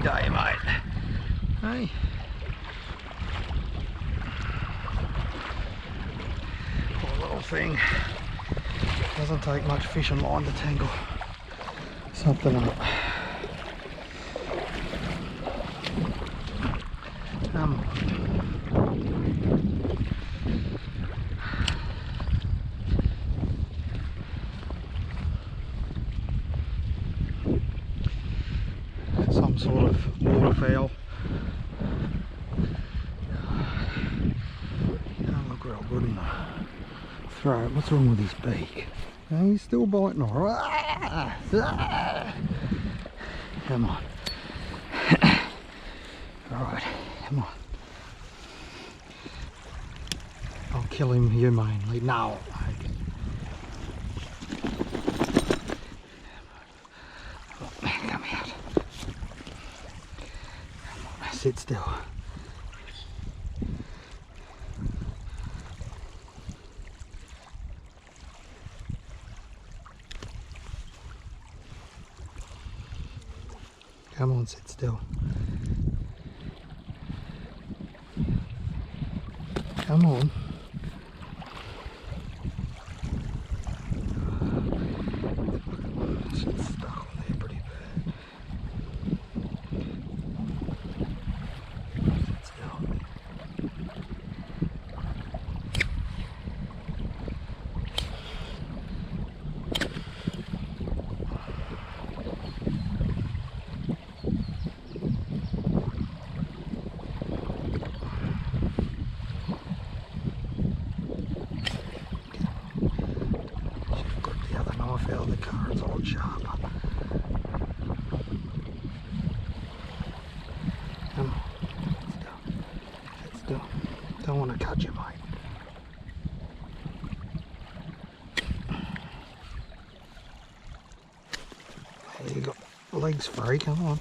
day, mate. Hey? Poor little thing. Doesn't take much fishing line to tangle something up. Some sort of waterfowl. Don't look real good in the throat. What's wrong with his beak? Oh, he's still biting. Alright. Come on. Alright, come on. I'll kill him humanely. No. Okay. Oh, man, come out. Come on, sit still. Come on, sit still. Come on. Shit's stuck on there pretty bad. Sit still. Out of the car, it's all sharp. Come on, sit still. Don't want to cut you, mate. There you go, legs free, come on.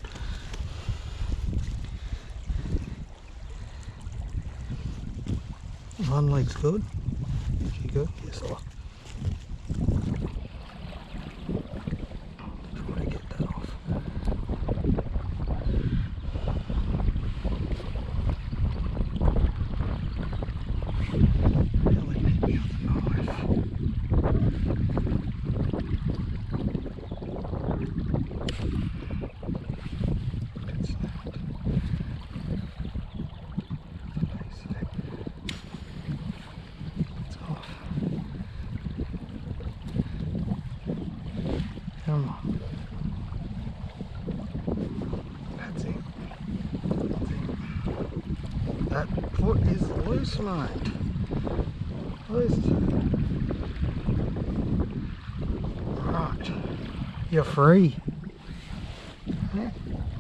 One leg's good. Is she good? Yes, sir. Come on. That's it. That's it. That foot is loose, mate. Loose. Right. You're free.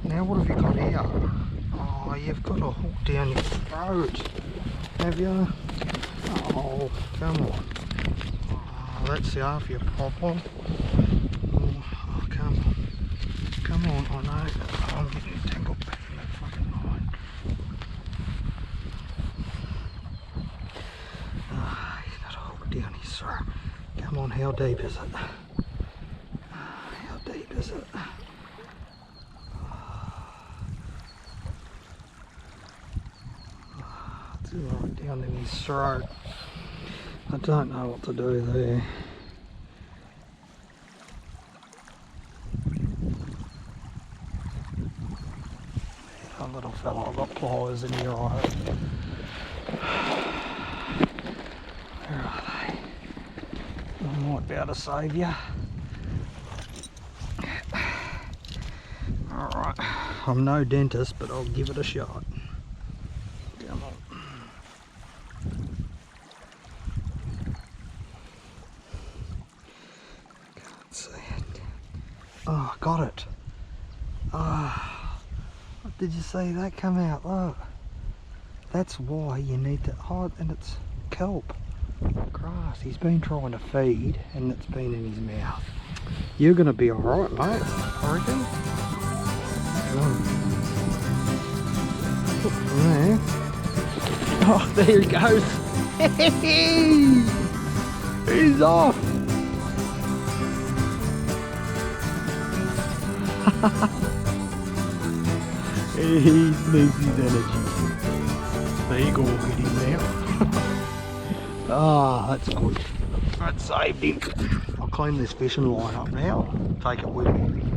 Now what have you got here? Oh, you've got a hook down your throat. Have you? Oh, come on. Oh, that's the half your problem. Come on, I know. Oh, I'm getting tangled back in that fucking line. Oh, he's got a hook down his throat. Come on, how deep is it? How deep is it? It's right down in his throat. I don't know what to do there. Little fella, I've got pliers in your eye. Where are they? I might be able to save you. Alright, I'm no dentist, but I'll give it a shot. Come on. Can't see it. Oh, got it. Ah. Did you see that come out? Look, that's why you need to. Oh, and it's kelp, grass. He's been trying to feed, and it's been in his mouth. You're gonna be all right, mate. I reckon. There. Oh, there he goes. He's off. He's losing his energy. There you go, get him now. Ah, that's good. That saved him. I'll clean this fishing line up now. Take it with me.